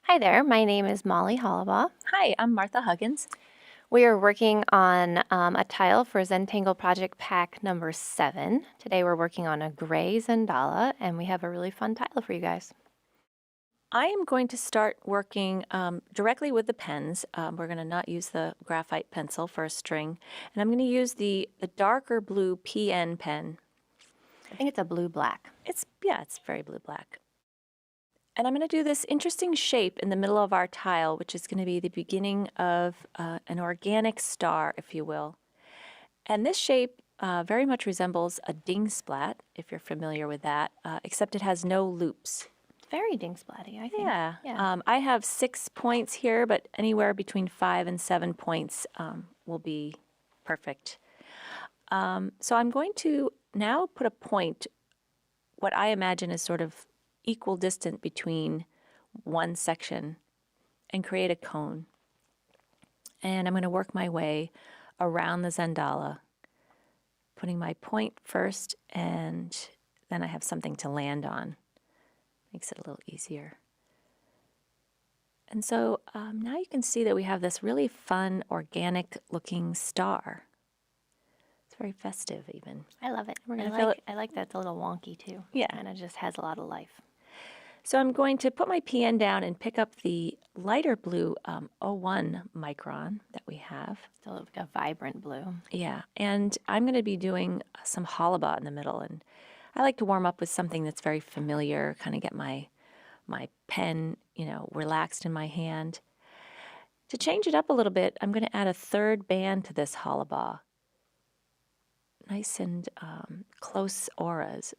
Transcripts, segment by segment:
Hi there, my name is Molly Hollabaugh. Hi, I'm Martha Huggins. We are working on a tile for Zentangle Project Pack number 7. Today we're working on a gray Zendala, and we have a really fun tile for you guys. I am going to start working directly with the pens. We're going to not use the graphite pencil for a string, and I'm going to use the darker blue PN pen. I think it's a blue-black. It's very blue-black. And I'm going to do this interesting shape in the middle of our tile, which is going to be the beginning of an organic star, if you will. And this shape very much resembles a ding splat, if you're familiar with that, except it has no loops. Very ding splatty, I think. Yeah. I have 6 points here, but anywhere between 5 and 7 points will be perfect. So I'm going to now put a point, what I imagine is sort of equal distant between one section, and create a cone. And I'm going to work my way around the Zendala, putting my point first, and then I have something to land on. Makes it a little easier. And so now you can see that we have this really fun, organic looking star. It's very festive even. I love it. I like that it's a little wonky too. Yeah. And it just has a lot of life. So I'm going to put my PN down and pick up the lighter blue 01 micron that we have. Still like a vibrant blue. Yeah, and I'm going to be doing some Hollabaugh in the middle. And I like to warm up with something that's very familiar, kind of get my pen, relaxed in my hand. To change it up a little bit, I'm going to add a third band to this Hollabaugh. Nice and close auras.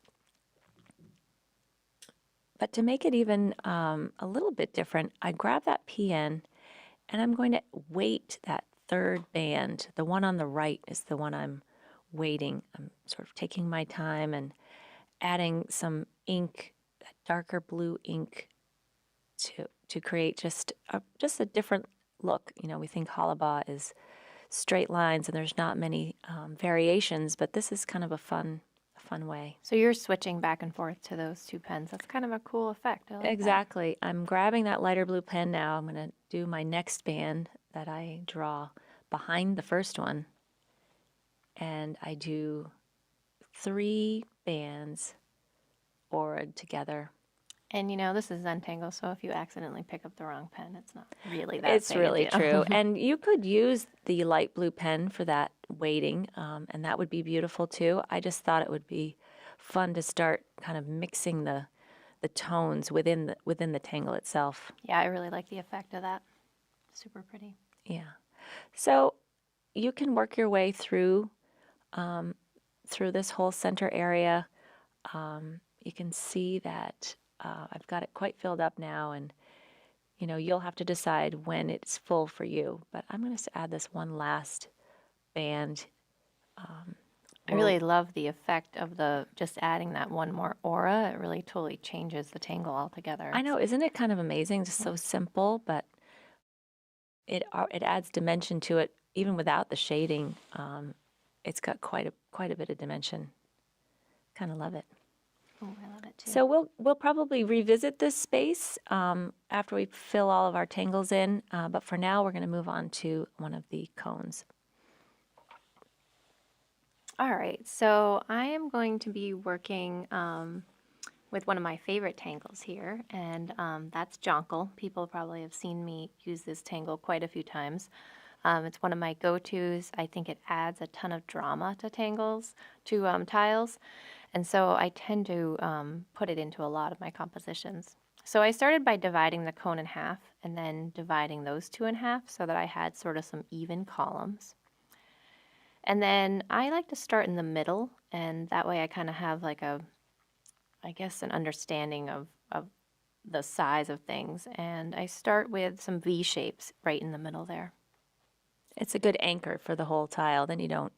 But to make it even a little bit different, I grab that PN and I'm going to weight that third band. The one on the right is the one I'm weighting. I'm sort of taking my time and adding some ink, that darker blue ink, to create just a different look. We think Hollabaugh is straight lines and there's not many variations, but this is kind of a fun way. So you're switching back and forth to those two pens. That's kind of a cool effect. I like Exactly. I'm grabbing that lighter blue pen now. I'm going to do my next band that I draw behind the first one. And I do 3 bands aura'd together. And this is Zentangle, so if you accidentally pick up the wrong pen, it's not really that It's big a really deal. true. And you could use the light blue pen for that weighting, and that would be beautiful too. I just thought it would be fun to start kind of mixing the tones within the tangle itself. Yeah, I really like the effect of that. Super pretty. Yeah. So you can work your way through this whole center area. You can see that I've got it quite filled up now, and you'll have to decide when it's full for you. But I'm going to add this one last band. I really love the effect of just adding that one more aura. It really totally changes the tangle altogether. I know, isn't it kind of amazing? Just so simple, but it adds dimension to it even without the shading. It's got quite a bit of dimension. Kind of love it. Oh, I love it too. So we'll probably revisit this space after we fill all of our tangles in, but for now we're going to move on to one of the cones. All right, so I am going to be working with one of my favorite tangles here, and that's jonquil. People probably have seen me use this tangle quite a few times. It's one of my go-tos. I think it adds a ton of drama to tiles, and so I tend to put it into a lot of my compositions. So I started by dividing the cone in half and then dividing those two in half so that I had sort of some even columns. And then I like to start in the middle, and that way I kind of have like an understanding of the size of things. And I start with some V shapes right in the middle there. It's a good anchor for the whole tile. Then you don't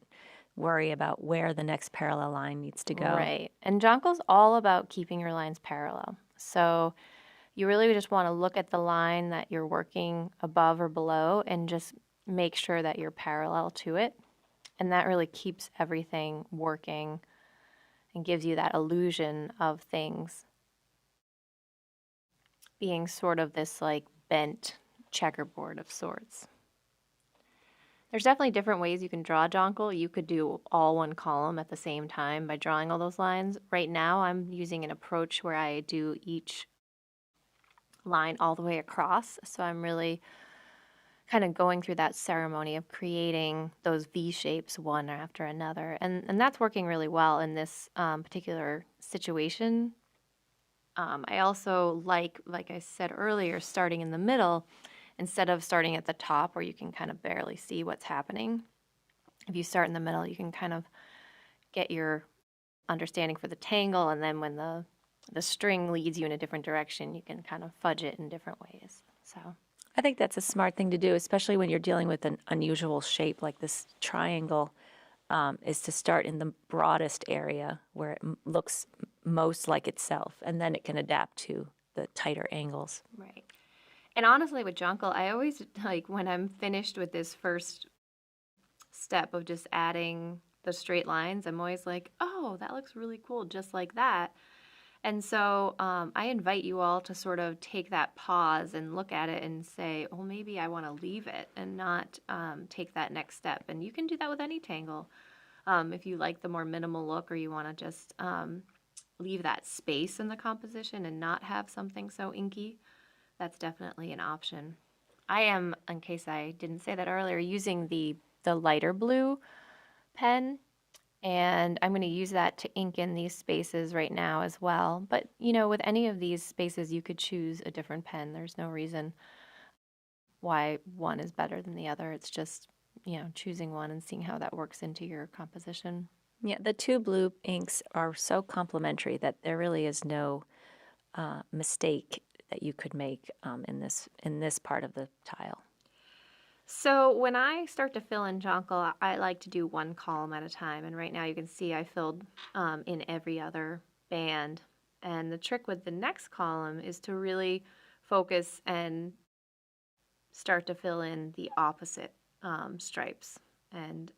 worry about where the next parallel line needs to go. Right. And jonquil's all about keeping your lines parallel. So you really just want to look at the line that you're working above or below and just make sure that you're parallel to it. And that really keeps everything working and gives you that illusion of things being sort of this like bent checkerboard of sorts. There's definitely different ways you can draw jonquil. You could do all one column at the same time by drawing all those lines. Right now, I'm using an approach where I do each line all the way across. So I'm really kind of going through that ceremony of creating those V shapes one after another. And that's working really well in this particular situation. I also like I said earlier, starting in the middle instead of starting at the top where you can kind of barely see what's happening. If you start in the middle, you can kind of get your understanding for the tangle, and then when the string leads you in a different direction, you can kind of fudge it in different ways. So I think that's a smart thing to do, especially when you're dealing with an unusual shape like this triangle, is to start in the broadest area where it looks most like itself, and then it can adapt to the tighter angles. right. And honestly, with jonquil, I always like when I'm finished with this first step of just adding the straight lines, I'm always like, oh, that looks really cool, just like that. And so I invite you all to sort of take that pause and look at it and say, oh, maybe I want to leave it and not take that next step. And you can do that with any tangle. If you like the more minimal look or you want to just leave that space in the composition and not have something so inky, that's definitely an option. I am, in case I didn't say that earlier, using the lighter blue pen, and I'm going to use that to ink in these spaces right now as well. But, you know, with any of these spaces, you could choose a different pen. There's no reason why one is better than the other. It's just, you know, choosing one and seeing how that works into your composition. Yeah, the two blue inks are so complementary that there really is no mistake that you could make in this part of the tile. So when I start to fill in jonquil, I like to do one column at a time. And right now you can see I filled in every other band. And the trick with the next column is to really focus and start to fill in the opposite stripes. And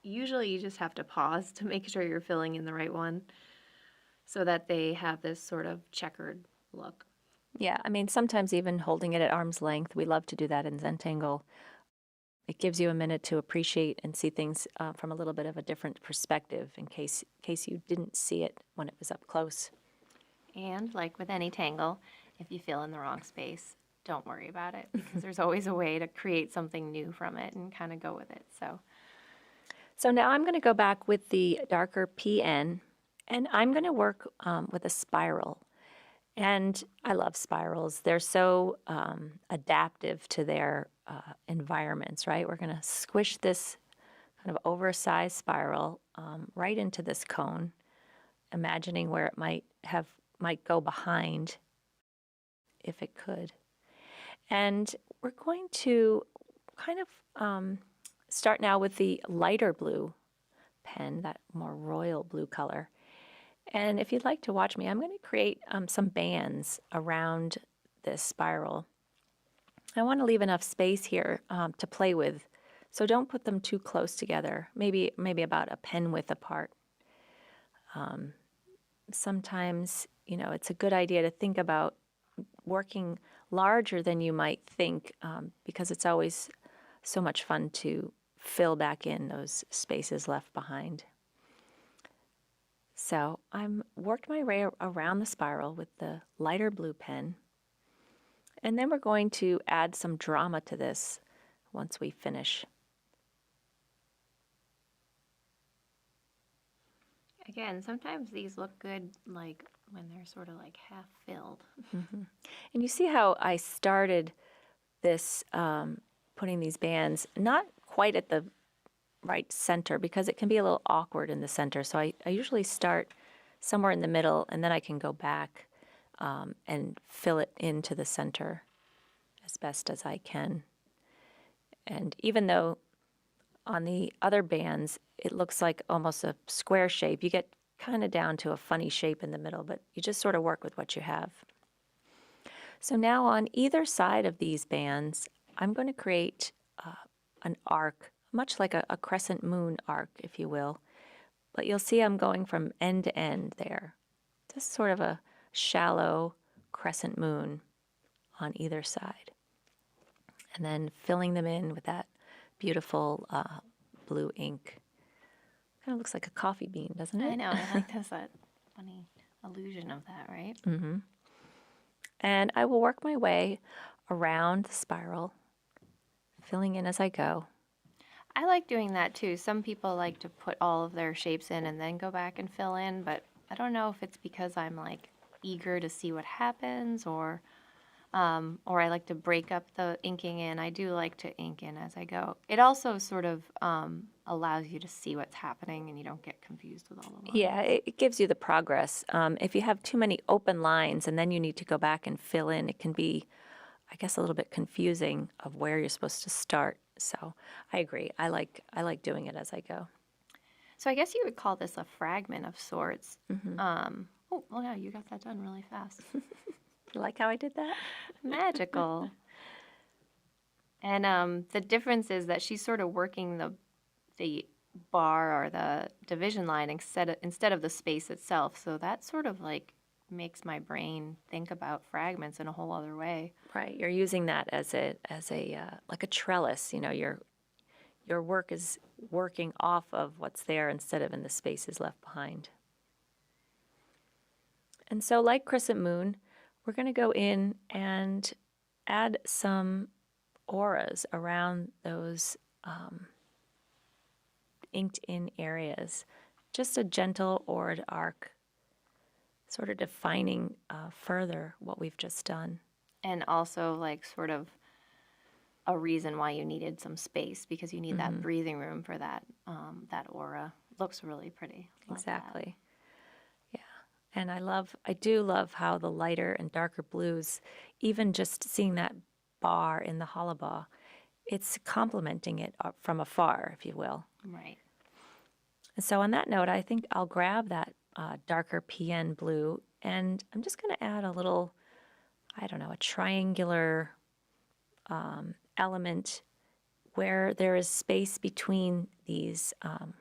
usually you just have to pause to make sure you're filling in the right one so that they have this sort of checkered look. Yeah, I mean, sometimes even holding it at arm's length, we love to do that in Zentangle. It gives you a minute to appreciate and see things from a little bit of a different perspective in case you didn't see it when it was up close. And like with any tangle, if you fill in the wrong space, don't worry about it because there's always a way to create something new from it and kind of go with it. So now I'm going to go back with the darker PN, and I'm going to work with a spiral. And I love spirals. They're so adaptive to their environments, right? We're going to squish this kind of oversized spiral right into this cone, imagining where it might go behind if it could. And we're going to kind of start now with the lighter blue pen, that more royal blue color. And if you'd like to watch me, I'm going to create some bands around this spiral. I want to leave enough space here to play with, so don't put them too close together, maybe about a pen width apart. Sometimes, you know, it's a good idea to think about working larger than you might think because it's always so much fun to fill back in those spaces left behind. So I'm worked my way around the spiral with the lighter blue pen. And then we're going to add some drama to this once we finish. Again, sometimes these look good like when they're sort of like half filled. And you see how I started this, putting these bands not quite at the right center because it can be a little awkward in the center. So I usually start somewhere in the middle and then I can go back and fill it into the center as best as I can. And even though on the other bands it looks like almost a square shape, you get kind of down to a funny shape in the middle, but you just sort of work with what you have. So now on either side of these bands, I'm going to create an arc, much like a crescent moon arc, if you will. But you'll see I'm going from end to end there. Just sort of a shallow crescent moon on either side. And then filling them in with that beautiful blue ink. Kind of looks like a coffee bean, doesn't I it? know. I like that funny illusion of that, right? And I will work my way around the spiral, filling in as I go. I like doing that too. Some people like to put all of their shapes in and then go back and fill in, but I don't know if it's because I'm like eager to see what happens or I like to break up the inking in. I do like to ink in as I go. It also sort of allows you to see what's happening and you don't get confused with all the lines. Yeah, it gives you the progress. If you have too many open lines and then you need to go back and fill in, it can be, I guess, a little bit confusing of where you're supposed to start. So I agree. I like doing it as I go. So I guess you would call this a fragment of sorts. Oh, well, yeah, you got that done really fast. You like how I did that? Magical. And the difference is that she's sort of working the bar or the division line instead of the space itself. So that sort of like makes my brain think about fragments in a whole other way. Right. You're using that as a like a trellis. Your work is working off of what's there instead of in the spaces left behind. And so, like Crescent Moon, we're going to go in and add some auras around those inked in areas. Just a gentle aurored arc, sort of defining further what we've just done. And also like sort of a reason why you needed some space because you need that breathing room for that aura. Looks really pretty. Love that. Exactly. Yeah. And I do love how the lighter and darker blues, even just seeing that bar in the hollow bar, it's complementing it from afar, if you will. Right. And so on that note, I think I'll grab that darker PN blue and I'm just going to add a little, I don't know, a triangular element where there is space between these, I'm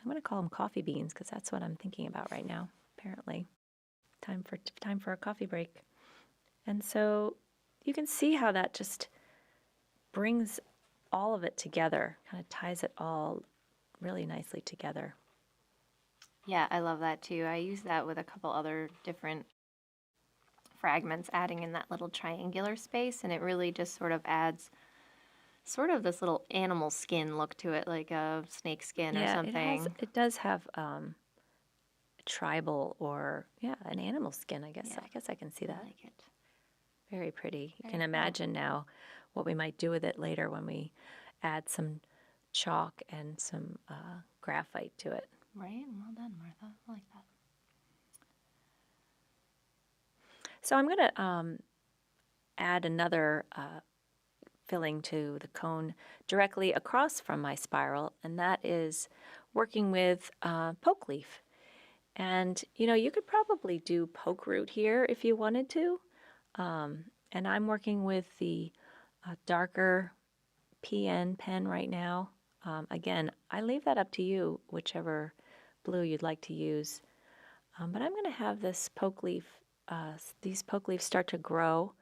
going to call them coffee beans because that's what I'm thinking about right now, apparently. Time for a coffee break. And so you can see how that just brings all of it together, kind of ties it all really nicely together. Yeah, I love that too. I use that with a couple other different fragments, adding in that little triangular space, and it really just sort of adds sort of this little animal skin look to it, like a snake skin or Yeah, something. it does have tribal or yeah, an animal skin, I guess. Yeah. I guess I can see I that. like it. Very pretty. You Very can cool. imagine now what we might do with it later when we add some chalk and some graphite to it. Right? Well done, Martha. I like that. So I'm going to add another filling to the cone directly across from my spiral, and that is working with poke leaf. And you could probably do poke root here if you wanted to. And I'm working with the darker PN pen right now. Again, I leave that up to you, whichever blue you'd like to use. But I'm going to have this poke leaf, these poke leaves start to grow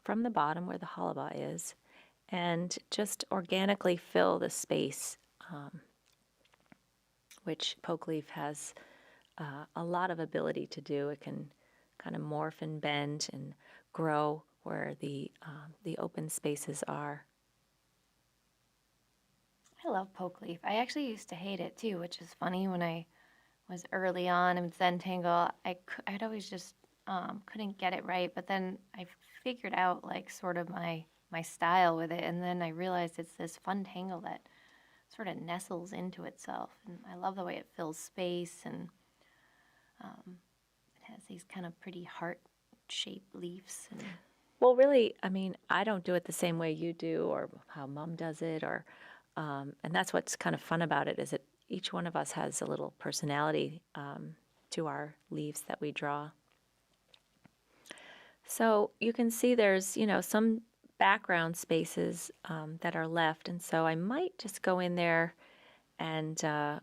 from the bottom where the hollow is, and just organically fill the space, which poke leaf has a lot of ability to do. It can kind of morph and bend and grow where the open spaces are. I love poke leaf. I actually used to hate it too, which is funny. When I was early on in Zentangle, I'd always just couldn't get it right. But then I figured out like sort of my style with it, and then I realized it's this fun tangle that sort of nestles into itself, and I love the way it fills space, and it has these kind of pretty heart-shaped leaves. And Well, really, I mean, I don't do it the same way you do or how Mom does it, or and that's what's kind of fun about it is that each one of us has a little personality to our leaves that we draw. So you can see there's, some background spaces that are left, and so I might just go in there and I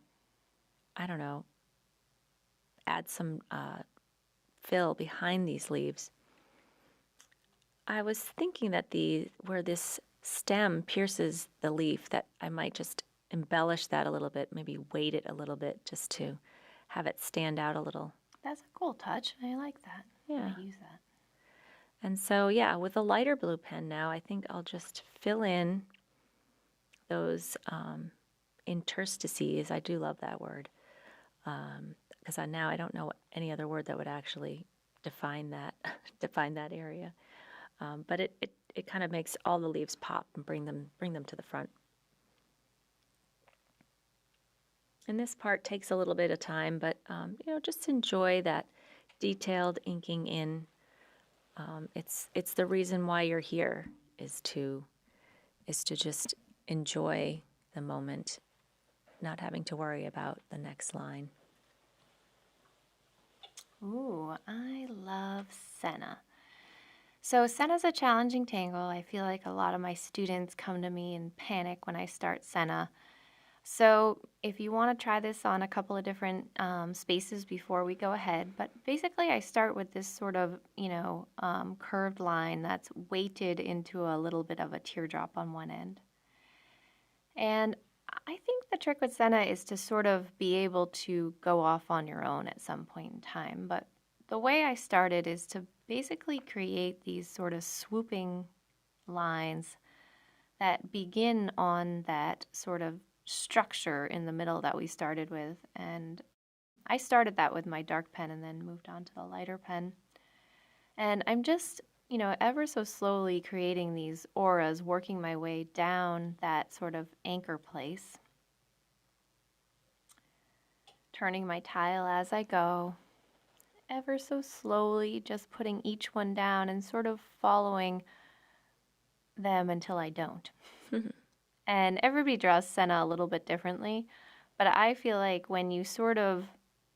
don't know, add some fill behind these leaves. I was thinking that where this stem pierces the leaf, that I might just embellish that a little bit, maybe weight it a little bit just to have it stand out a little. That's a cool touch. I like that. I Yeah. might use that. And so, yeah, with a lighter blue pen now, I think I'll just fill in those interstices. I do love that word because now I don't know any other word that would actually define that define that area. But it kind of makes all the leaves pop and bring them to the front. And this part takes a little bit of time, but just enjoy that detailed inking in. It's the reason why you're here is to just enjoy the moment, not having to worry about the next line. Ooh, I love Senna. So Senna's a challenging tangle. I feel like a lot of my students come to me in panic when I start Senna. So if you want to try this on a couple of different spaces before we go ahead, but basically I start with this sort of, curved line that's weighted into a little bit of a teardrop on one end. And I think the trick with Senna is to sort of be able to go off on your own at some point in time. But the way I started is to basically create these sort of swooping lines that begin on that sort of structure in the middle that we started with. And I started that with my dark pen and then moved on to the lighter pen. And I'm just, ever so slowly creating these auras, working my way down that sort of anchor place, turning my tile as I go, ever so slowly, just putting each one down and sort of following them until I don't. And everybody draws Senna a little bit differently, but I feel like when you sort of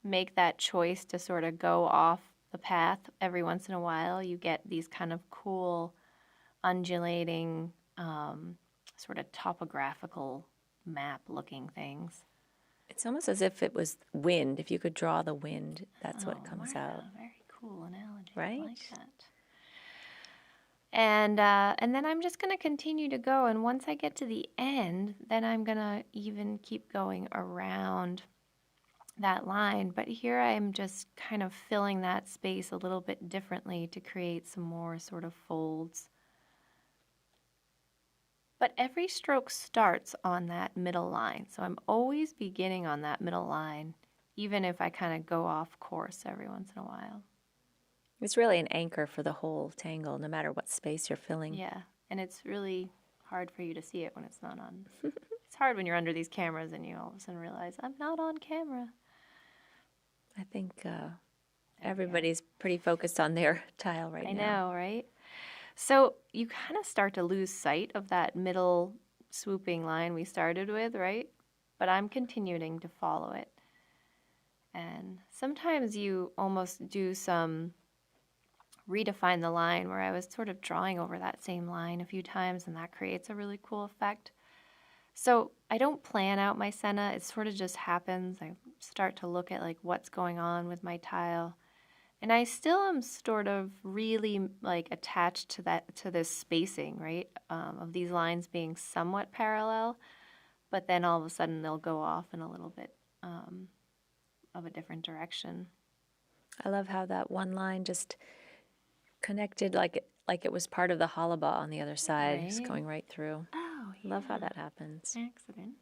make that choice to sort of go off the path every once in a while, you get these kind of cool, undulating, sort of topographical map looking things. It's almost as if it was wind. If you could draw the wind, that's what Oh, comes Martha, out, very cool analogy. I right? like that. And then I'm just going to continue to go. And once I get to the end, then I'm going to even keep going around that line. But here I am just kind of filling that space a little bit differently to create some more sort of folds. But every stroke starts on that middle line. So I'm always beginning on that middle line, even if I kind of go off course every once in a while. It's really an anchor for the whole tangle, no matter what space you're filling. Yeah, and it's really hard for you to see it when it's not on. It's hard when you're under these cameras and you all of a sudden realize, I'm not on camera. I think we go. everybody's pretty focused on their tile right I now. know, right? So you kind of start to lose sight of that middle swooping line we started with, right? But I'm continuing to follow it. And sometimes you almost do some redefine the line where I was sort of drawing over that same line a few times, and that creates a really cool effect. So I don't plan out my Senna, it sort of just happens. I start to look at like what's going on with my tile. And I still am sort of really like attached to this spacing, right? Of these lines being somewhat parallel, but then all of a sudden they'll go off in a little bit of a different direction. I love how that one line just connected like it was part of the hollaba on the other side, just Right? going right through. Oh, Love how yeah. that happens. Accident.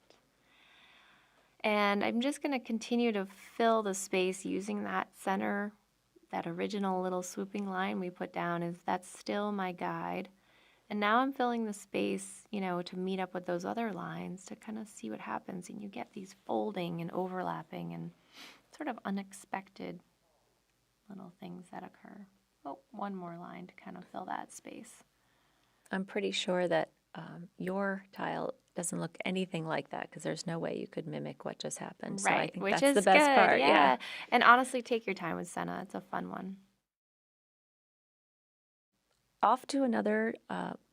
And I'm just going to continue to fill the space using that center, that original little swooping line we put down is that's still my guide. And now I'm filling the space, to meet up with those other lines to kind of see what happens. And you get these folding and overlapping and sort of unexpected little things that occur. Oh, one more line to kind of fill that space. I'm pretty sure that your tile doesn't look anything like that because there's no way you could mimic what just happened. So I Right, think which that's the is best good. part. Yeah. Yeah. And honestly, take your time with Senna. It's a fun one. Off to another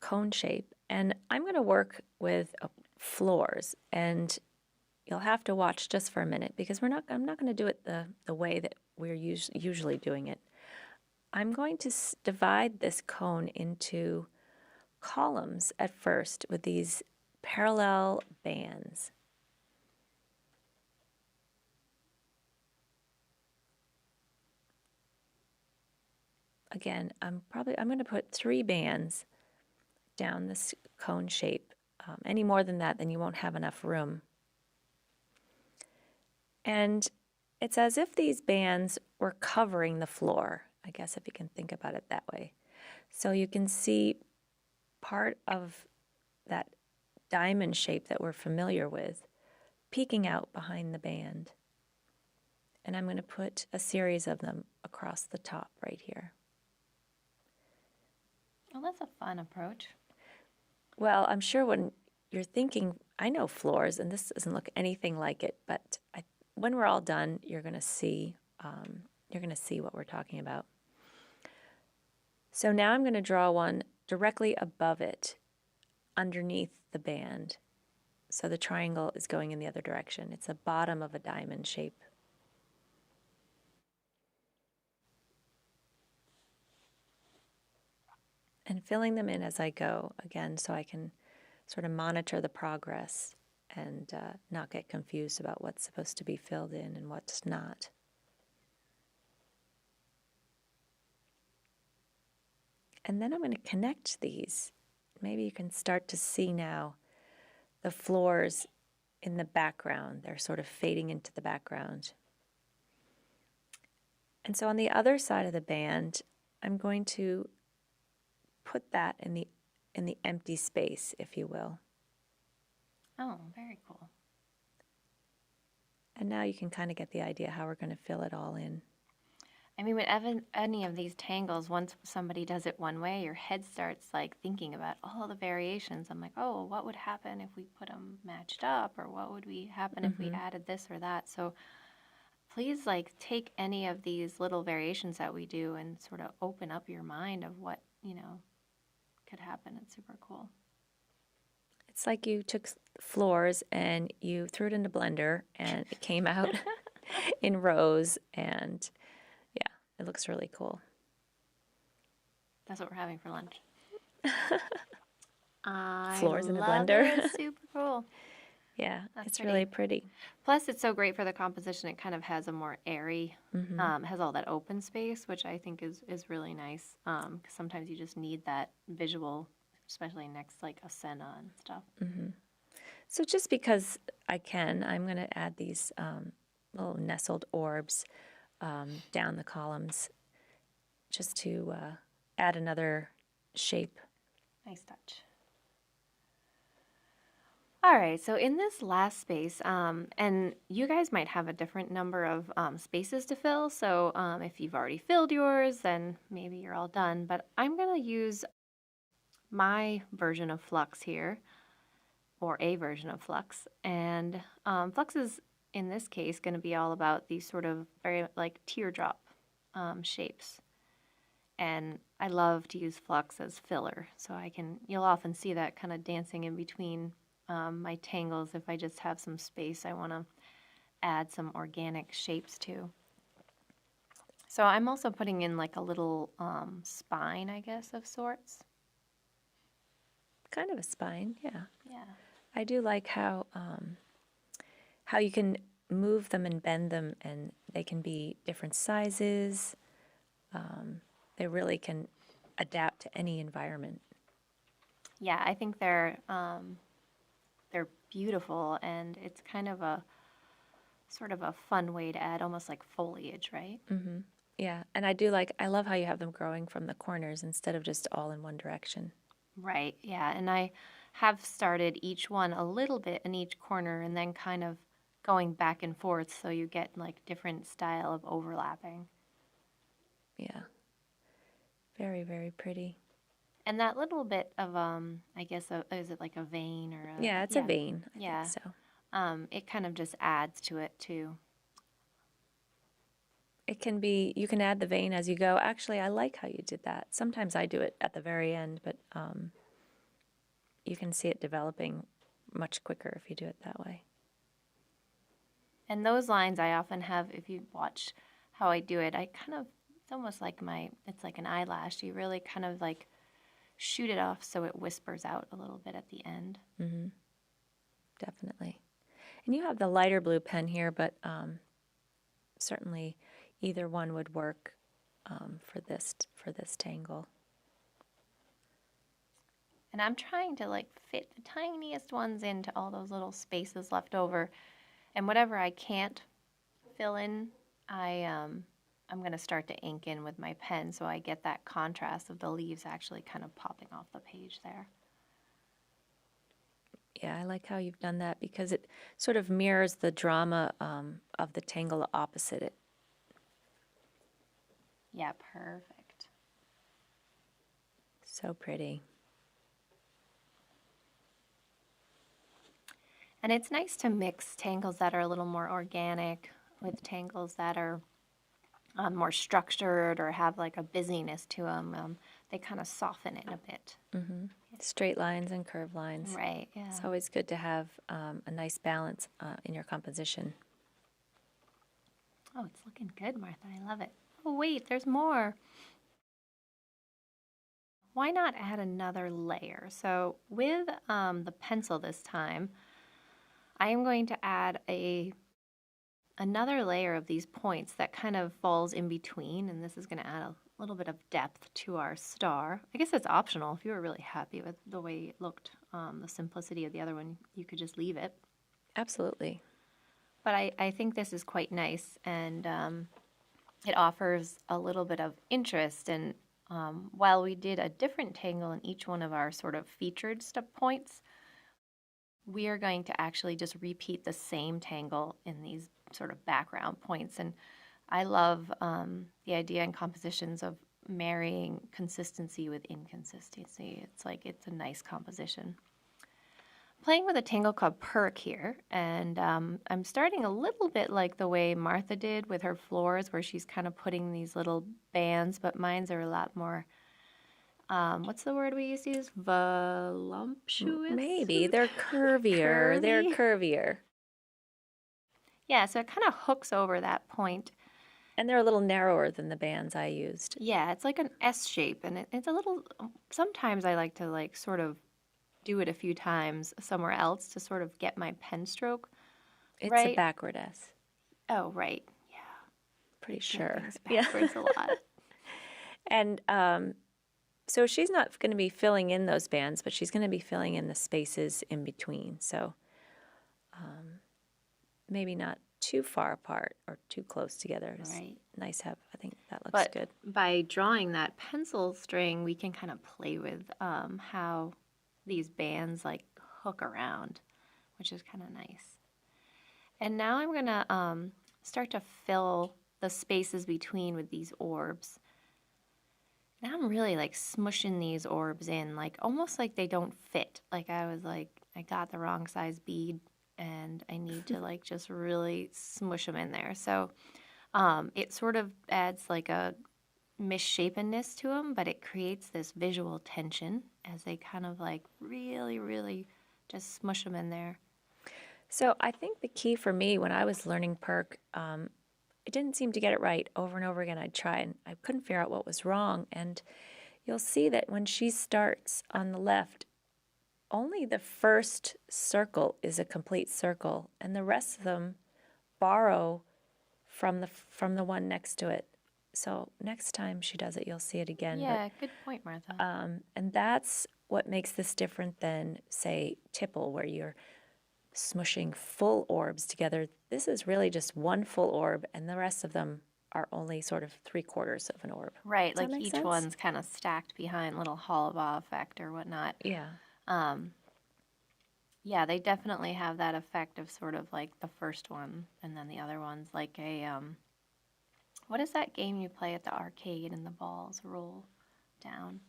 cone shape, and I'm going to work with floors, and you'll have to watch just for a minute because I'm not going to do it the way that we're usually doing it. I'm going to divide this cone into columns at first with these parallel bands. Again, I'm going to put 3 bands down this cone shape. Any more than that, then you won't have enough room. And it's as if these bands were covering the floor, I guess, if you can think about it that way. So you can see part of that diamond shape that we're familiar with peeking out behind the band. And I'm going to put a series of them across the top right here. Well, that's a fun approach. Well, I'm sure when you're thinking, I know floors, and this doesn't look anything like it, but when we're all done, you're going to see what we're talking about. So now I'm going to draw one directly above it, underneath the band. So the triangle is going in the other direction. It's the bottom of a diamond shape. And filling them in as I go, again, so I can sort of monitor the progress and not get confused about what's supposed to be filled in and what's not. And then I'm going to connect these. Maybe you can start to see now the floors in the background. They're sort of fading into the background. And so on the other side of the band, I'm going to put that in the empty space, if you will. Oh, very cool. And now you can kind of get the idea how we're going to fill it all in. I mean, with any of these tangles, once somebody does it one way, your head starts like thinking about all the variations. I'm like, oh, what would happen if we put them matched up, or what would we happen if we added this or that? So please, like, take any of these little variations that we do and sort of open up your mind of what could happen. It's super cool. It's like you took floors and you threw it in a blender and it came out in rows, and yeah, it looks really cool. That's what we're having for lunch. I Floors in a love blender. it. Super cool. Yeah, That's it's pretty. really pretty. Plus, it's so great for the composition. It kind of has a more airy, has all that open space, which I think is really nice. 'Cause sometimes you just need that visual, especially next like a senna and stuff. So just because I can, I'm going to add these little nestled orbs down the columns just to add another shape. Nice touch. All right, so in this last space, and you guys might have a different number of spaces to fill. So if you've already filled yours, then maybe you're all done. But I'm going to use my version of flux here, or a version of flux. And flux is, in this case, going to be all about these sort of very like teardrop shapes. And I love to use flux as filler. So you'll often see that kind of dancing in between my tangles. If I just have some space I want to add some organic shapes to. So I'm also putting in like a little spine, I guess, of sorts. Kind of a spine, yeah. Yeah. I do like how you can move them and bend them, and they can be different sizes. They really can adapt to any environment. Yeah, I think they're beautiful, and it's kind of a sort of a fun way to add almost like foliage, right? Yeah, and I love how you have them growing from the corners instead of just all in one direction. Right, yeah. And I have started each one a little bit in each corner and then kind of going back and forth so you get like different style of overlapping. Yeah, very, very pretty. And that little bit of I guess is it like a vein or a Yeah, it's a yeah. vein, I think Yeah. so. It kind of just adds to it too. It can be, you can add the vein as you go. Actually, I like how you did that. Sometimes I do it at the very end, but you can see it developing much quicker if you do it that way. And those lines I often have, if you watch how I do it, I kind of It's almost like it's like an eyelash. You really kind of like shoot it off so it whispers out a little bit at the end. Definitely. And you have the lighter blue pen here, but certainly either one would work for this tangle. And I'm trying to like fit the tiniest ones into all those little spaces left over. And whatever I can't fill in, I'm going to start to ink in with my pen so I get that contrast of the leaves actually kind of popping off the page there. Yeah, I like how you've done that because it sort of mirrors the drama of the tangle opposite it. Yeah, perfect. So pretty. And it's nice to mix tangles that are a little more organic with tangles that are more structured or have like a busyness to them. They kind of soften it a bit. Straight lines and curved lines. Right, yeah. It's always good to have a nice balance in your composition. Oh, it's looking good, Martha. I love it. Oh, wait, there's more. Why not add another layer? So with the pencil this time, I am going to add another layer of these points that kind of falls in between, and this is going to add a little bit of depth to our star. I guess it's optional. If you were really happy with the way it looked, the simplicity of the other one, you could just leave it. Absolutely. But I think this is quite nice, and it offers a little bit of interest. And while we did a different tangle in each one of our sort of featured step points, we are going to actually just repeat the same tangle in these sort of background points. And I love the idea in compositions of marrying consistency with inconsistency. It's like it's a nice composition. Playing with a tangle called Perk here, and I'm starting a little bit like the way Martha did with her floors, where she's kind of putting these little bands, but mine's are a lot more, what's the word we used to use? Voluptuous? Maybe. They're curvier. They're Curvy? curvier. Yeah, so it kind of hooks over that point. And they're a little narrower than the bands I used. Yeah, it's like an S shape, and it's a little, sometimes I like to like sort of do it a few times somewhere else to sort of get my pen stroke It's a right. backward S. Oh, right. Yeah. Pretty Get sure. things backwards a lot. And so she's not going to be filling in those bands, but she's going to be filling in the spaces in between. So maybe not too far apart or too close together. It's Right. nice to have. I think that looks But good. by drawing that pencil string, we can kind of play with how these bands like hook around, which is kind of nice. And now I'm going to start to fill the spaces between with these orbs. Now I'm really like smushing these orbs in, like almost like they don't fit. Like I was like, I got the wrong size bead and I need to like just really smush them in there. So it sort of adds like a misshapenness to them, but it creates this visual tension as they kind of like really, really just smush them in there. So I think the key for me when I was learning Perk, I didn't seem to get it right over and over again. I'd try and I couldn't figure out what was wrong. And you'll see that when she starts on the left, only the first circle is a complete circle, and the rest of them borrow from the one next to it. So next time she does it, you'll see it again. Yeah, good point, Martha. And that's what makes this different than, say, tipple, where you're smushing full orbs together. This is really just one full orb, and the rest of them are only sort of 3/4 of an orb. Right, Does that like make each sense? one's kind of stacked behind little Hollabaugh effect or whatnot. Yeah. Yeah, they definitely have that effect of sort of like the first one and then the other one's like a what is that game you play at the arcade and the balls roll down?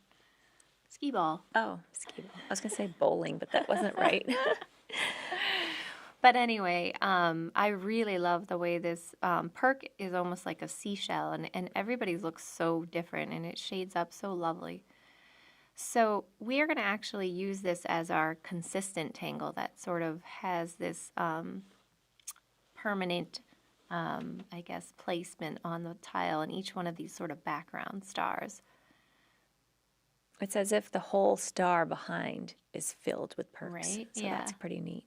Skee ball. Oh, skee ball. I was going to say bowling, but that wasn't right. But anyway, I really love the way this perk is almost like a seashell, and everybody's looks so different, and it shades up so lovely. So we are going to actually use this as our consistent tangle that sort of has this permanent I guess, placement on the tile in each one of these sort of background stars. It's as if the whole star behind is filled with perks. Right? So Yeah. that's pretty neat.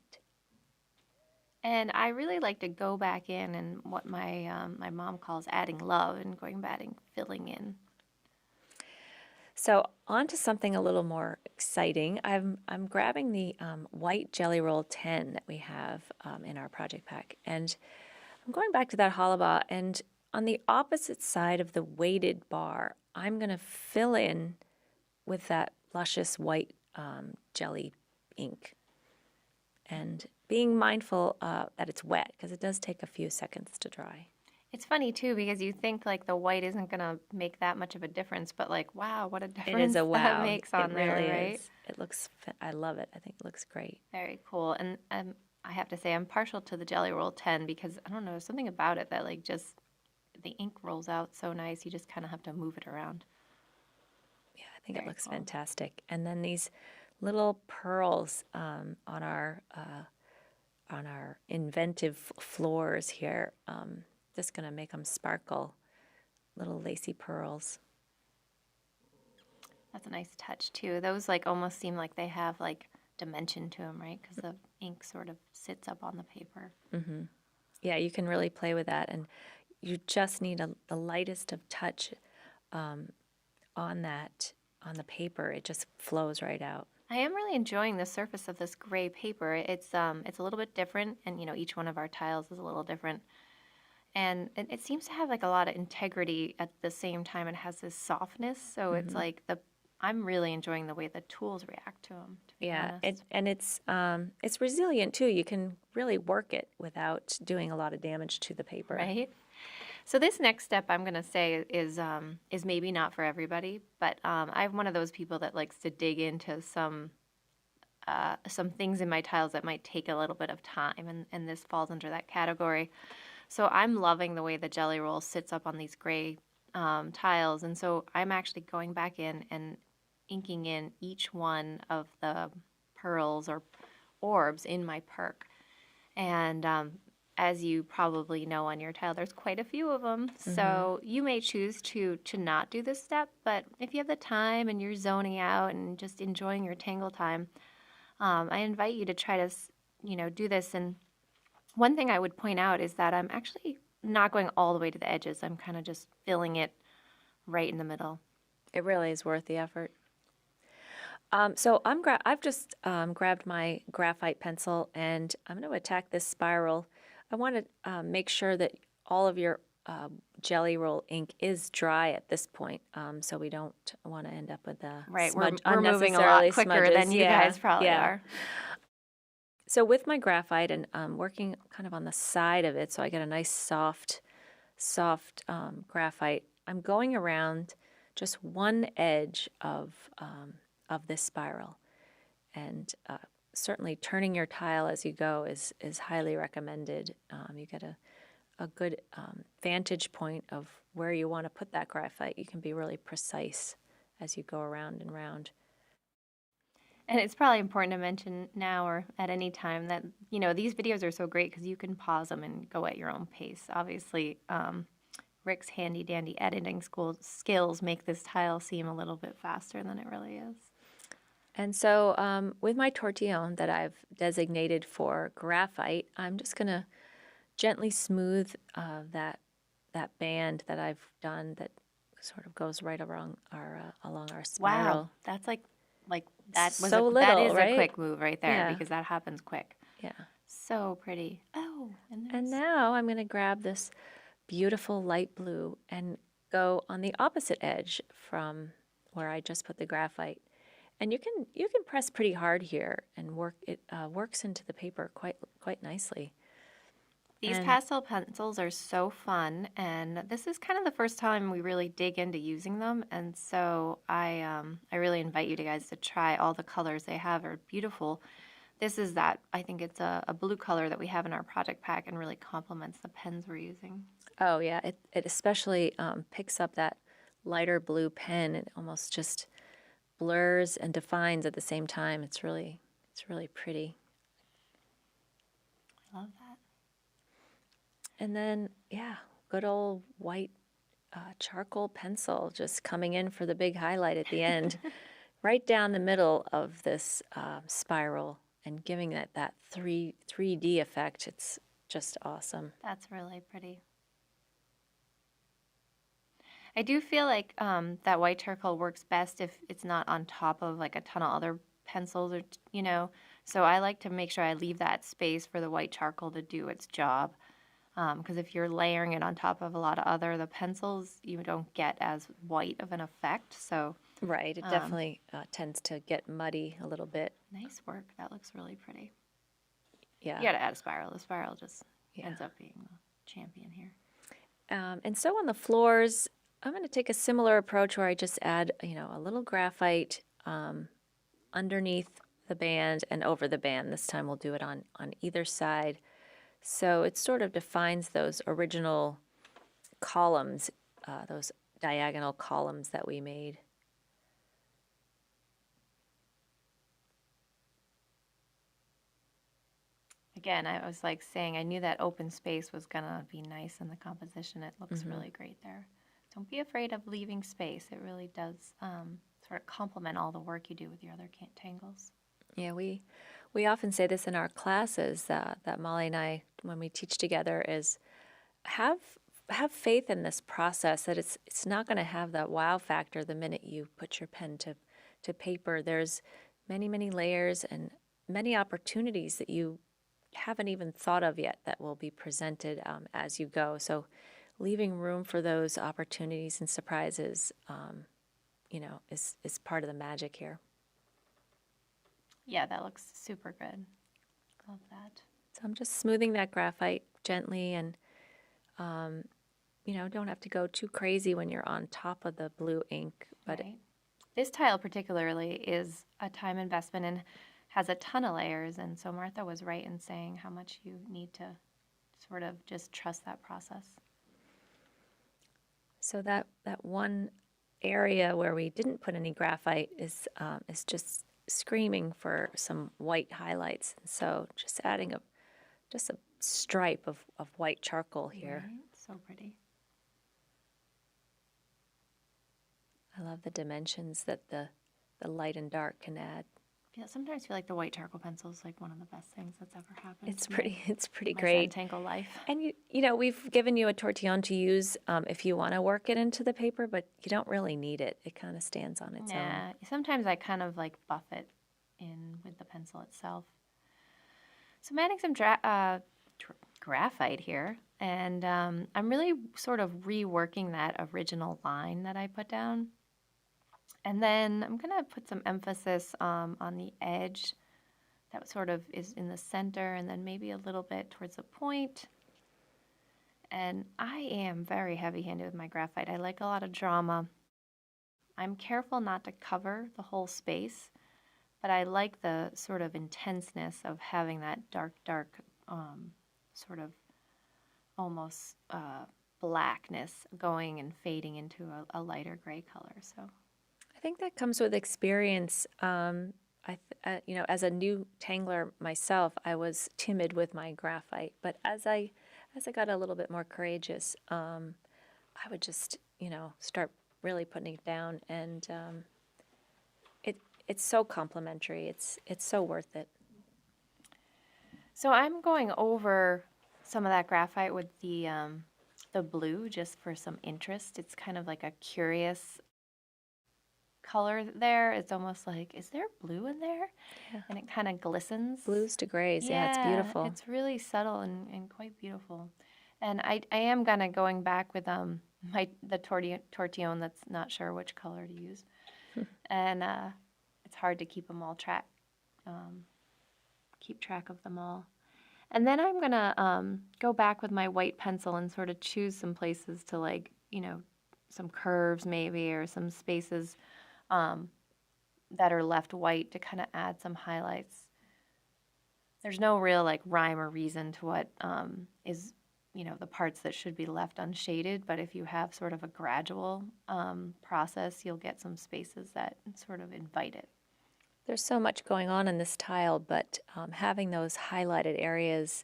And I really like to go back in and what my mom calls adding love and going back and filling in. So on to something a little more exciting. I'm grabbing the white Jelly Roll 10 that we have in our project pack, and I'm going back to that hollow bar, and on the opposite side of the weighted bar, I'm going to fill in with that luscious white jelly ink, and being mindful that it's wet because it does take a few seconds to dry. It's funny too because you think like the white isn't gonna make that much of a difference, but like wow, what a It is difference a that wow. makes It on there, really right? is. It looks, I love it. I think it looks great. Very cool. And I have to say I'm partial to the Jelly Roll 10 because I don't know, there's something about it that like just the ink rolls out so nice. You just kind of have to move it around. Yeah, I think it Very looks cool. fantastic. And then these little pearls on our inventive floors here, just gonna make them sparkle. Little lacy pearls. That's a nice touch too. Those like almost seem like they have like dimension to them, right? Because the ink sort of sits up on the paper. Yeah, you can really play with that, and you just need the lightest of touch on that on the paper. It just flows right out. I am really enjoying the surface of this gray paper. It's a little bit different, and you know each one of our tiles is a little different, and it seems to have like a lot of integrity at the same time. It has this softness, so it's like the I'm really enjoying the way the tools react to them. To be Yeah, honest, and it's resilient too. You can really work it without doing a lot of damage to the paper. right? So this next step I'm gonna say is maybe not for everybody, but I'm one of those people that likes to dig into some things in my tiles that might take a little bit of time, and this falls under that category. So I'm loving the way the jelly roll sits up on these gray tiles, and so I'm actually going back in and inking in each one of the pearls or orbs in my perk. And as you probably know on your tile, there's quite a few of them. So you may choose to not do this step, but if you have the time and you're zoning out and just enjoying your tangle time, I invite you to try to, do this. And one thing I would point out is that I'm actually not going all the way to the edges. I'm kind of just filling it right in the middle. It really is worth the effort. I've just grabbed my graphite pencil and I'm going to attack this spiral. I want to make sure that all of your jelly roll ink is dry at this point, so we don't want to end up with the Right, smudge, we're moving a lot unnecessarily quicker smudges. than you guys probably yeah. are. So with my graphite and working kind of on the side of it, so I get a nice soft graphite. I'm going around just one edge of this spiral, and certainly turning your tile as you go is highly recommended. You get a good vantage point of where you want to put that graphite. You can be really precise as you go around and round. And it's probably important to mention now or at any time that, these videos are so great because you can pause them and go at your own pace. Obviously, Rick's handy dandy editing school skills make this tile seem a little bit faster than it really is. And so with my tortillon that I've designated for graphite, I'm just going to gently smooth that band that I've done that sort of goes right along our spiral. Wow, that's like that was So that little, is right? a quick move right there Yeah. because that happens quick. Yeah. So pretty. Oh, and And there's now I'm going to grab this beautiful light blue and go on the opposite edge from where I just put the graphite. And you can press pretty hard here and work it works into the paper quite nicely. these And pastel pencils are so fun, and this is kind of the first time we really dig into using them. And so I really invite you guys to try all the colors they have are beautiful. This is that I think it's a blue color that we have in our project pack and really complements the pens we're using. oh yeah, it especially picks up that lighter blue pen. It almost just blurs and defines at the same time. It's really pretty. I love that. And then, yeah, good old white charcoal pencil just coming in for the big highlight at the end, right down the middle of this spiral and giving it that 3D effect. It's just awesome. That's really pretty. I do feel like that white charcoal works best if it's not on top of like a ton of other pencils or, So I like to make sure I leave that space for the white charcoal to do its job. Because if you're layering it on top of a lot of the pencils, you don't get as white of an effect. So Right, it um, definitely tends to get muddy a little bit. nice work. That looks really pretty. Yeah, You got to add a spiral. The spiral just yeah. ends up being the champion here. And so on the floors, I'm going to take a similar approach where I just add, a little graphite underneath the band and over the band. This time we'll do it on either side. So it sort of defines those original columns, those diagonal columns that we made. Again, I was like saying, I knew that open space was going to be nice in the composition. It looks really great there. Don't be afraid of leaving space. It really does sort of complement all the work you do with your other tangles. Yeah, we often say this in our classes that Molly and I, when we teach together, is have have faith in this process that it's not going to have that wow factor the minute you put your pen to paper. There's many layers and many opportunities that you haven't even thought of yet that will be presented as you go. So leaving room for those opportunities and surprises, is part of the magic here. Yeah, that looks super good. Love that. So I'm just smoothing that graphite gently and don't have to go too crazy when you're on top of the blue ink. But Right. This tile particularly is a time investment and has a ton of layers. And so Martha was right in saying how much you need to sort of just trust that process. so that one area where we didn't put any graphite is just screaming for some white highlights. And so just adding just a stripe of white charcoal here. Right? So pretty. I love the dimensions that the light and dark can add. Yeah, sometimes feel like the white charcoal pencil is like one of the best things that's ever happened It's to my, it's pretty my great. Zentangle life. And we've given you a tortillon to use if you want to work it into the paper, but you don't really need it. It kind of stands on its own. Yeah, sometimes I kind of like buff it in with the pencil itself. So I'm adding some graphite here, and I'm really sort of reworking that original line that I put down. And then I'm going to put some emphasis on the edge that sort of is in the center, and then maybe a little bit towards the point. And I am very heavy-handed with my graphite. I like a lot of drama. I'm careful not to cover the whole space, but I like the sort of intenseness of having that dark, sort of almost blackness going and fading into a lighter gray color. So I think that comes with experience. As a new tangler myself, I was timid with my graphite, but as I got a little bit more courageous, I would just start really putting it down, and it's so complimentary. It's so worth it. So I'm going over some of that graphite with the blue just for some interest. It's kind of like a curious color there. It's almost like, is there blue in there? Yeah. And it kind of glistens. Blues to grays, yeah, it's beautiful. It's really subtle and quite beautiful. And I am going back with the tortillon that's not sure which color to use. And it's hard to keep them all keep track of them all. And then I'm gonna go back with my white pencil and sort of choose some places to some curves maybe or some spaces that are left white to kind of add some highlights. There's no real like rhyme or reason to what is the parts that should be left unshaded, but if you have sort of a gradual process, you'll get some spaces that sort of invite it. There's so much going on in this tile, but having those highlighted areas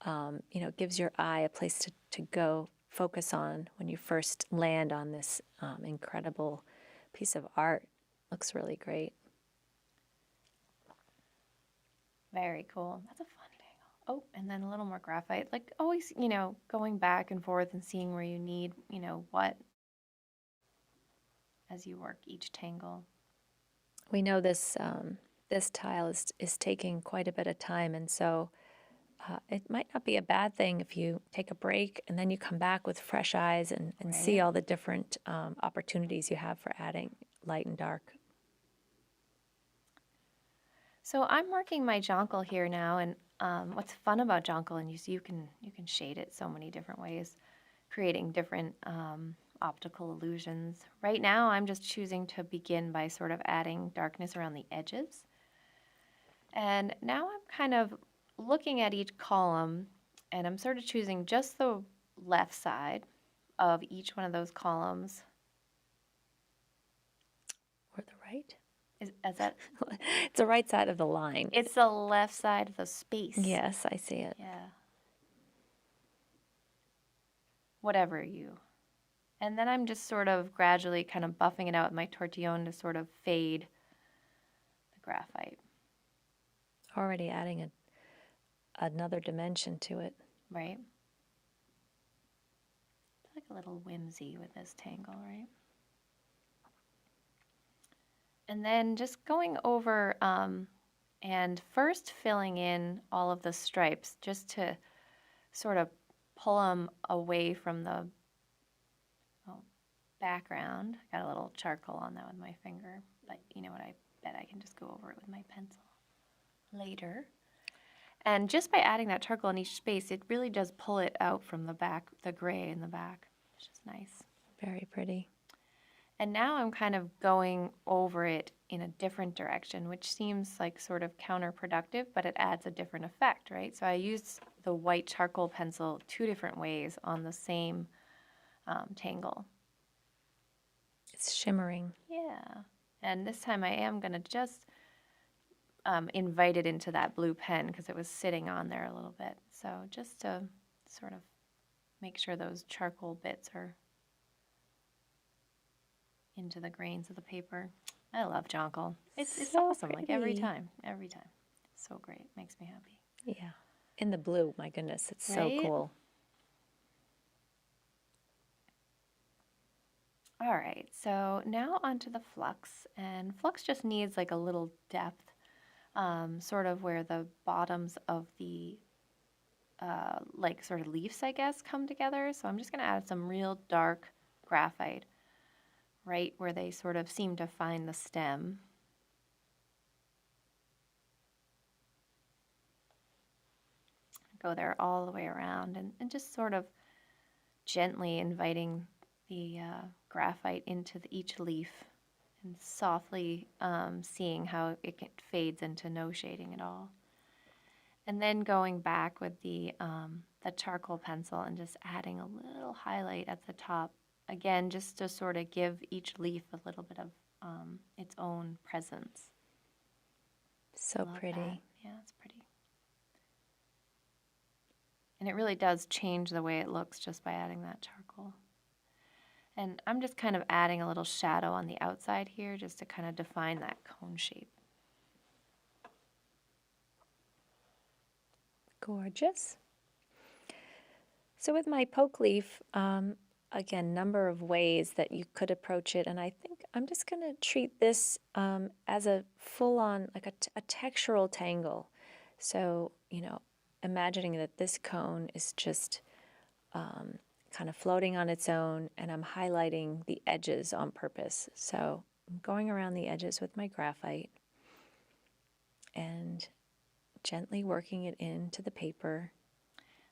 it gives your eye a place to go focus on when you first land on this incredible piece of art. Looks really great. Very cool. That's a fun tangle. Oh, and then a little more graphite. Like always, going back and forth and seeing where you need, what as you work each tangle. We know this tile is taking quite a bit of time, and so it might not be a bad thing if you take a break and then you come back with fresh eyes and see Right. all the different opportunities you have for adding light and dark. So I'm working my jonquil here now, and what's fun about jonquil, and you can shade it so many different ways, creating different optical illusions. Right now, I'm just choosing to begin by sort of adding darkness around the edges. And now I'm kind of looking at each column, and I'm sort of choosing just the left side of each one of those columns. Or the right? Is that? It's the right side of the line. It's the left side of the space. Yes, I see it. Yeah. Whatever you. And then I'm just sort of gradually kind of buffing it out with my tortillon to sort of fade the graphite. Already adding another dimension to it. Right? It's like a little whimsy with this tangle, right? And then just going over and first filling in all of the stripes just to sort of pull them away from the background. Got a little charcoal on that with my finger, but you know what? I bet I can just go over it with my pencil later. And just by adding that charcoal in each space, it really does pull it out from the back, the gray in the back, which is nice. Very pretty. And now I'm kind of going over it in a different direction, which seems like sort of counterproductive, but it adds a different effect, right? So I used the white charcoal pencil 2 different ways on the same tangle. It's shimmering. Yeah. And this time I am going to just invite it into that blue pen because it was sitting on there a little bit. So just to sort of make sure those charcoal bits are into the grains of the paper. I love jonquil. It's So awesome. Like every pretty. time. So great. Makes me happy. Yeah. In the blue, my goodness, it's so Right? cool. All right, so now onto the flux, and flux just needs like a little depth, sort of where the bottoms of the like sort of leaves, I guess, come together. So I'm just going to add some real dark graphite right where they sort of seem to find the stem. Go there all the way around and just sort of gently inviting the graphite into each leaf and softly seeing how it fades into no shading at all. And then going back with the charcoal pencil and just adding a little highlight at the top. Again, just to sort of give each leaf a little bit of its own presence. So Love pretty. that. Yeah, it's pretty. And it really does change the way it looks just by adding that charcoal. And I'm just kind of adding a little shadow on the outside here just to kind of define that cone shape. Gorgeous. So with my poke leaf, again, number of ways that you could approach it, and I think I'm just going to treat this as a full-on, like a textural tangle. So, imagining that this cone is just kind of floating on its own, and I'm highlighting the edges on purpose. So I'm going around the edges with my graphite and gently working it into the paper.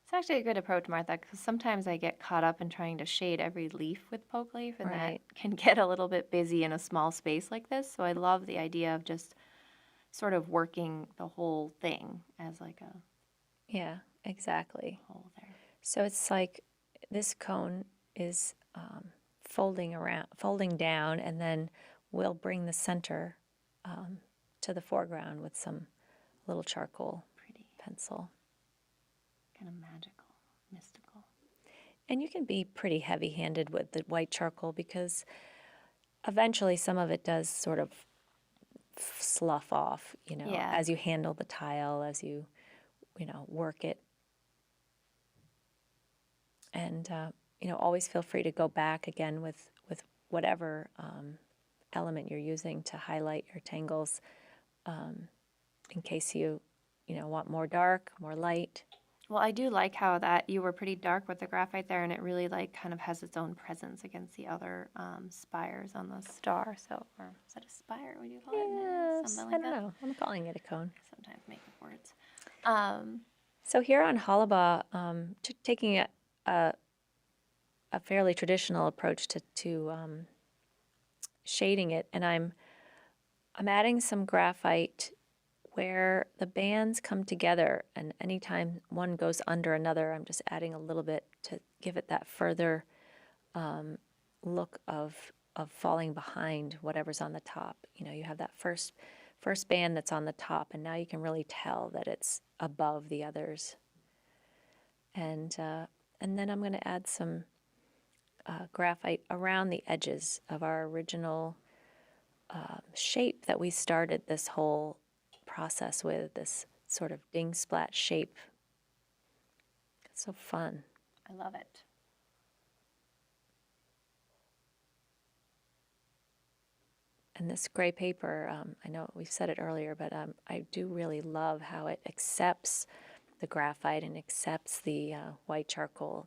It's actually a good approach, Martha, because sometimes I get caught up in trying to shade every leaf with poke leaf, and Right. that can get a little bit busy in a small space like this. So I love the idea of just sort of working the whole thing as like a Yeah, exactly. whole there. So it's like this cone is folding down, and then we'll bring the center to the foreground with some little charcoal Pretty. pencil. kind of magical, mystical. And you can be pretty heavy-handed with the white charcoal because eventually some of it does sort of slough off, Yeah. as you handle the tile, as you work it. And, always feel free to go back again with whatever element you're using to highlight your tangles in case you want more dark, more light. Well, I do like how that you were pretty dark with the graphite there, and it really like kind of has its own presence against the other spires on the star. So, or is that a spire? What do you call it? Yes, Something I like don't that. know. I'm calling it a cone. I sometimes make up words. Um, So here on Halaba, taking a fairly traditional approach to shading it, and I'm adding some graphite where the bands come together, and anytime one goes under another, I'm just adding a little bit to give it that further look of falling behind whatever's on the top. You have that first band that's on the top, and now you can really tell that it's above the others. And then I'm going to add some graphite around the edges of our original shape that we started this whole process with, this sort of ding splat shape. It's so fun. I love it. And this gray paper, I know we've said it earlier, but I do really love how it accepts the graphite and accepts the white charcoal.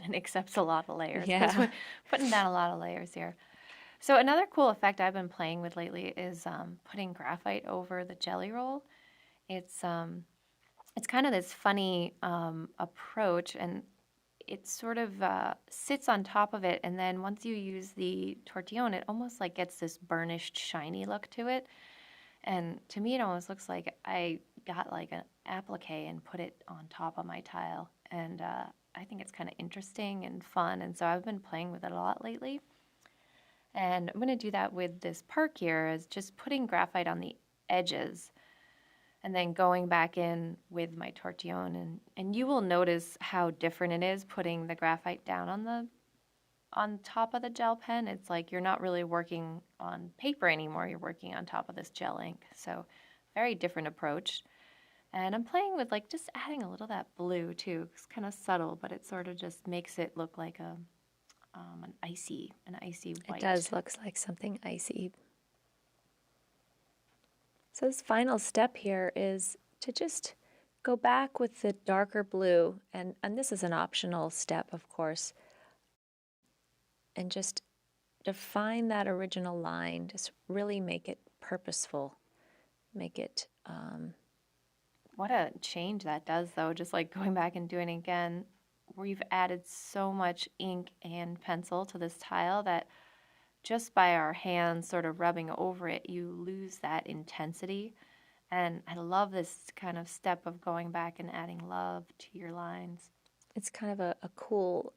And accepts a lot of layers because Yeah. we're putting down a lot of layers here. So another cool effect I've been playing with lately is putting graphite over the jelly roll. It's kind of this funny approach, and it sort of sits on top of it, and then once you use the tortillon, it almost like gets this burnished, shiny look to it. And to me, it almost looks like I got like an applique and put it on top of my tile. And I think it's kind of interesting and fun. And so I've been playing with it a lot lately. And I'm going to do that with this park here, is just putting graphite on the edges and then going back in with my tortillon. And you will notice how different it is putting the graphite down on top of the gel pen. It's like you're not really working on paper anymore. You're working on top of this gel ink. So very different approach. And I'm playing with like just adding a little of that blue too. It's kind of subtle, but it sort of just makes it look like an icy It white. does look like something icy. So this final step here is to just go back with the darker blue, and this is an optional step, of course, and just define that original line. Just really make it purposeful. Make it, What a change that does, though, just like going back and doing it again. We've added so much ink and pencil to this tile that just by our hands sort of rubbing over it, you lose that intensity. And I love this kind of step of going back and adding love to your lines. it's kind of a cool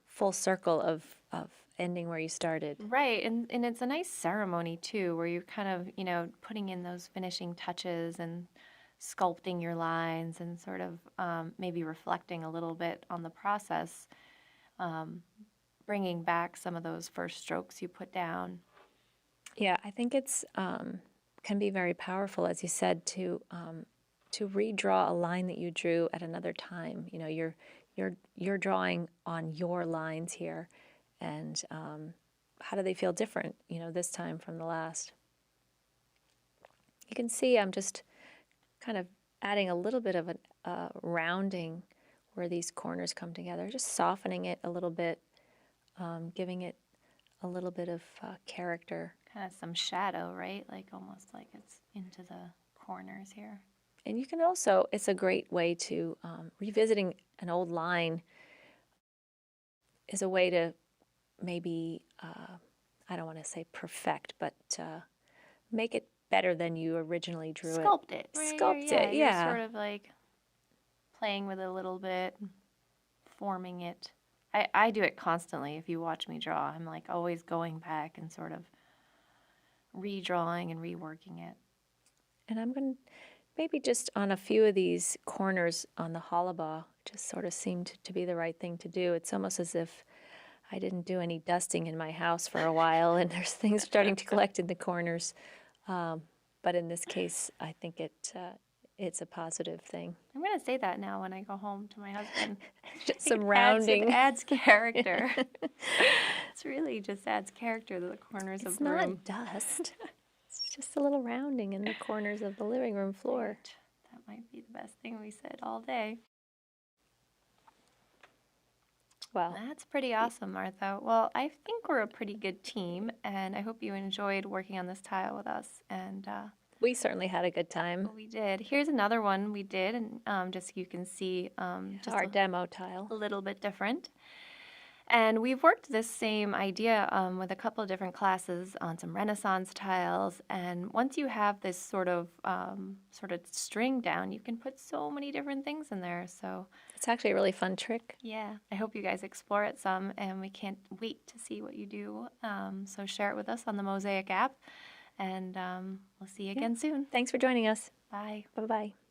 full circle of ending where you started. Right, and it's a nice ceremony too, where you're kind of, putting in those finishing touches and sculpting your lines and sort of maybe reflecting a little bit on the process, bringing back some of those first strokes you put down. Yeah, I think it's can be very powerful, as you said, to redraw a line that you drew at another time. You're drawing on your lines here, and how do they feel different? This time from the last. You can see I'm just kind of adding a little bit of a rounding where these corners come together, just softening it a little bit, giving it a little bit of character. Kind of some shadow, right? Like almost like it's into the corners here. And you can also, it's a great way to, revisiting an old line is a way to maybe, I don't want to say perfect, but make it better than you originally drew it. Sculpt it, right? Sculpt it, You're yeah. sort of like playing with it a little bit, forming it. I do it constantly. If you watch me draw, I'm like always going back and sort of redrawing and reworking it. And I'm going to maybe just on a few of these corners on the halaba, just sort of seemed to be the right thing to do. It's almost as if I didn't do any dusting in my house for a while, and there's things starting to collect in the corners. But in this case, I think it's a positive thing. I'm going to say that now when I go home to my husband. Just It some rounding. It adds character. It's really just adds character to the corners of It's the room. not dust. It's just a little rounding in the corners of the living room floor. That might be the best thing we said all day. Well, That's pretty awesome, Martha. Well, I think we're a pretty good team, and I hope you enjoyed working on this tile with us. And we certainly had a good time. we did. Here's another one we did, and just so you can see just Our demo tile. a little bit different. And we've worked this same idea with a couple of different classes on some Renaissance tiles. And once you have this sort of string down, you can put so many different things in there. So It's actually a really fun trick. yeah, I hope you guys explore it some, and we can't wait to see what you do. So share it with us on the Mosaic app, and we'll see you again soon. Thanks for joining us. Bye. Bye-bye.